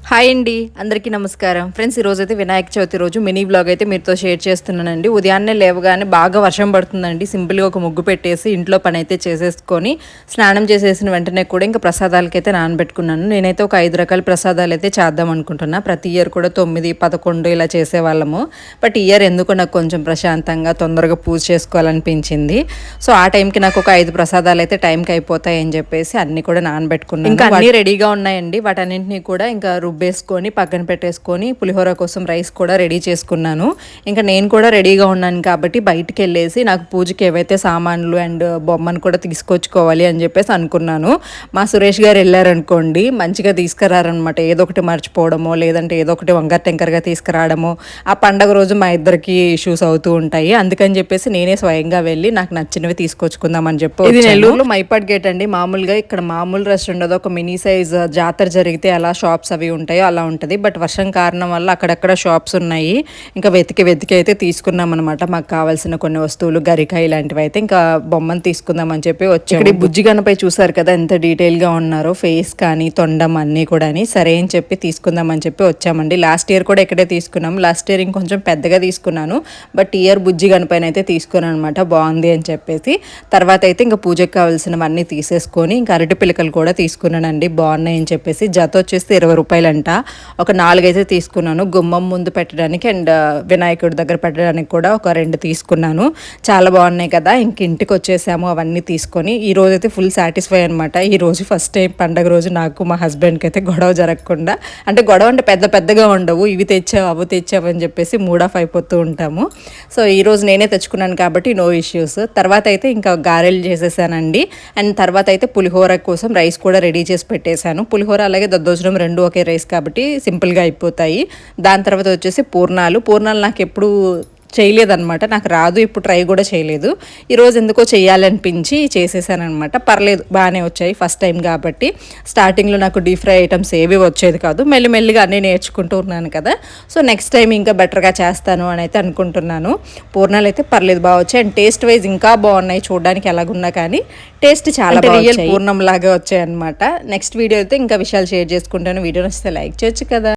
Hi అండి, అందరికీ నమస్కారం ఫ్రెండ్స్. ఈరోజు అయితే వినాయక చవితి రోజు మినీ బ్లాగ్ అయితే మీతో షేర్ చేస్తున్నానండి. ఉదయాన్నే లేవగానే బాగా వర్షం పడుతుందండి. సింపుల్గా ఒక ముగ్గు పెట్టేసి ఇంట్లో పని అయితే చేసేసుకొని స్నానం చేసేసిన వెంటనే కూడా ఇంకా ప్రసాదాలకైతే నానబెట్టుకున్నాను. నేనైతే ఒక 5 రకాల ప్రసాదాలు అయితే చేద్దాం అనుకుంటున్నా. ప్రతి ఇయర్ కూడా 9, 11 ఇలా చేసేవాళ్ళము. బట్ ఇయర్ ఎందుకో నాకు కొంచెం ప్రశాంతంగా తొందరగా పూజ చేసుకోవాలనిపించింది. సో ఆ టైంకి నాకు ఒక 5 ప్రసాదాలు అయితే టైంకి అయిపోతాయి అని చెప్పేసి అన్నీ కూడా నానబెట్టుకున్నాను. ఇంకా అన్నీ రెడీగా ఉన్నాయండి. వాటన్నింటినీ కూడా ఇంకా రుబ్బేసుకొని పక్కన పెట్టేసుకొని పులిహోర కోసం రైస్ కూడా రెడీ చేసుకున్నాను. ఇంకా నేను కూడా రెడీగా ఉన్నాను కాబట్టి బయటికి వెళ్ళేసి నాకు పూజకి ఏవైతే సామాన్లు అండ్ బొమ్మను కూడా తీసుకొచ్చుకోవాలి అని చెప్పేసి అనుకున్నాను. మా సురేష్ గారు వెళ్ళారనుకోండి, మంచిగా తీసుకురారనమాట. ఏదో ఒకటి మర్చిపోవడమో లేదంటే ఏదో ఒకటి వంకర టెంకరగా తీసుకురావడమో ఆ పండగ రోజు మా ఇద్దరికి ఇష్యూస్ అవుతూ ఉంటాయి. అందుకని చెప్పేసి నేనే స్వయంగా వెళ్ళి నాకు నచ్చినవి తీసుకొచ్చుకుందామని చెప్పి. ఇది నెల్లూరులో మైపాడ్ గేట్ అండి. మామూలుగా ఇక్కడ మామూలు రెస్ట్ ఉండదు, ఒక మినీ సైజ్ జాతర జరిగితే అలా షాప్స్ అవి ఉంటాయో అలా ఉంటుంది. బట్ వర్షం కారణం వల్ల అక్కడక్కడ షాప్స్ ఉన్నాయి. ఇంకా వెతికి అయితే తీసుకున్నాం అనమాట. మాకు కావాల్సిన కొన్ని వస్తువులు, గరికాయ ఇలాంటివి అయితే ఇంకా బొమ్మను తీసుకుందామని చెప్పి వచ్చి ఇక్కడ బుజ్జి గణపై చూసారు కదా ఎంత డీటెయిల్గా ఉన్నారో, ఫేస్ కానీ తొండం అన్నీ కూడా. సరే అని చెప్పి తీసుకుందామని చెప్పి వచ్చామండి. లాస్ట్ ఇయర్ కూడా ఇక్కడే తీసుకున్నాము. లాస్ట్ ఇయర్ ఇంకొంచెం పెద్దగా తీసుకున్నాను, బట్ ఇయర్ బుజ్జి గణపైన అయితే తీసుకున్నాను అనమాట. బాగుంది అని చెప్పేసి తర్వాత అయితే ఇంకా పూజకు కావాల్సినవన్నీ తీసేసుకొని ఇంకా అరటి పిలకలు కూడా తీసుకున్నానండి. బాగున్నాయి అని చెప్పేసి. జత వచ్చేసి 20 రూపాయలంట. ఒక 4 అయితే తీసుకున్నాను. గుమ్మం ముందు పెట్టడానికి అండ్ వినాయకుడి దగ్గర పెట్టడానికి కూడా ఒక 2 తీసుకున్నాను. చాలా బాగున్నాయి కదా. ఇంక ఇంటికి వచ్చేసాము అవన్నీ తీసుకొని. ఈ రోజు అయితే ఫుల్ సాటిస్ఫై అనమాట. ఈ రోజు ఫస్ట్ టైం పండగ రోజు నాకు మా హస్బెండ్కి అయితే గొడవ జరగకుండా, అంటే గొడవ అంటే పెద్దగా ఉండవు, ఇవి తెచ్చావు అవి తెచ్చావు అని చెప్పేసి మూడ్ ఆఫ్ అయిపోతూ ఉంటాము. సో ఈరోజు నేనే తెచ్చుకున్నాను కాబట్టి నో ఇష్యూస్. తర్వాత అయితే ఇంకా గారెలు చేసేసానండి. అండ్ తర్వాత అయితే పులిహోర కోసం రైస్ కూడా రెడీ చేసి పెట్టేశాను. పులిహోర అలాగే దద్దోజనం 2 ఒకే రైస్ కాబట్టి సింపుల్గా అయిపోతాయి. దాని తర్వాత వచ్చేసి పూర్ణాలు నాకు ఎప్పుడు చేయలేదన్నమాట, నాకు రాదు, ఇప్పుడు ట్రై కూడా చేయలేదు. ఈరోజు ఎందుకో చేయాలనిపించి చేసేసానమాట. పర్లేదు, బాగానే వచ్చాయి ఫస్ట్ టైం కాబట్టి. స్టార్టింగ్లో నాకు డీప్ ఫ్రై ఐటమ్స్ ఏవి వచ్చేది కాదు, మెల్లిమెల్లిగా అన్నీ నేర్చుకుంటూ ఉన్నాను కదా. సో నెక్స్ట్ టైం ఇంకా బెటర్గా చేస్తాను అని అయితే అనుకుంటున్నాను. పూర్ణాలు అయితే పర్లేదు, బాగా వచ్చాయి. అండ్ టేస్ట్ వైజ్ ఇంకా బాగున్నాయి. చూడడానికి ఎలాగున్నా కానీ టేస్ట్ చాలా రియల్ పూర్ణం లాగా వచ్చాయి అనమాట. నెక్స్ట్ వీడియో అయితే ఇంకా విషయాలు షేర్ చేసుకుంటాను. వీడియో నచ్చితే లైక్ చేయొచ్చు కదా.